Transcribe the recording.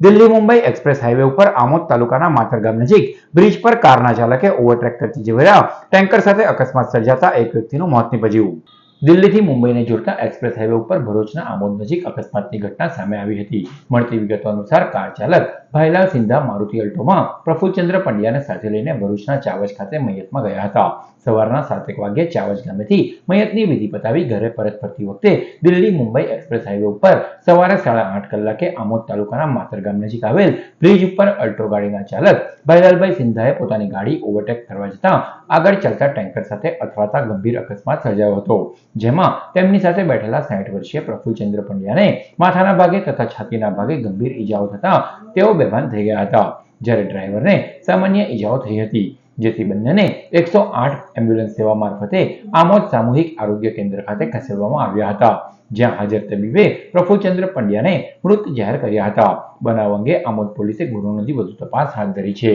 Delhi Mumbai express highway ઉપર આમોદ તાલુકાના માતર ગામ નજીક બ્રિજ પર કારના ચાલકે ઓવરટેક કરતી જગ્યાએ ટેન્કર સાથે અકસ્માત સર્જાતા એક વ્યક્તિનું મોત નીપજ્યું। દિલ્હીથી મુંબઈને જોડતા એક્સપ્રેસ હાઈવે ઉપર ભરૂચના આમોદ નજીક અકસ્માતની ઘટના સામે આવી હતી। મળતી વિગતો અનુસાર કાર ચાલક ભાઈલાલ સિંધા મારુતિ અલ્ટોમાં પ્રફુલ્લચંદ્ર પંડ્યાને સાથે લઈને ભરૂચના ચાવજ ખાતે મયતમાં ગયા હતા। સવારના 7 વાગ્યે ચાવજ ગામેથી મયતની વિધિ પતાવી ઘરે પરત ફરતી વખતે દિલ્હી મુંબઈ એક્સપ્રેસ હાઈવે ઉપર સવારે 8:30 કલાકે આમોદ તાલુકાના માતર ગામ નજીક આવેલ બ્રિજ ઉપર અલ્ટો ગાડીના ચાલક ભાઈલાલભાઈ સિંધાએ પોતાની ગાડી ઓવરટેક કરવા જતા આગળ ચાલતા ટેન્કર સાથે અથડાતા ગંભીર અકસ્માત સર્જાયો હતો, જેમાં તેમની સાથે બેઠેલા 60 વર્ષીય પ્રફુલ્લચંદ્ર પંડ્યાને માથાના ભાગે તથા છાતીના ભાગે ગંભીર ઈજાઓ થતા તેઓ બેભાન થઈ ગયા હતા, જ્યારે ડ્રાઈવરને સામાન્ય ઈજાઓ થઈ હતી, જેથી બંનેને 108 એમ્બ્યુલન્સ સેવા મારફતે આમોદ સામૂહિક આરોગ્ય કેન્દ્ર ખાતે ખસેડવામાં આવ્યા હતા, જ્યાં હાજર તબીબે પ્રફુલ્લચંદ્ર પંડ્યાને મૃત જાહેર કર્યા હતા। બનાવ અંગે આમોદ પોલીસે ગુનો નોંધી વધુ તપાસ હાથ ધરી છે।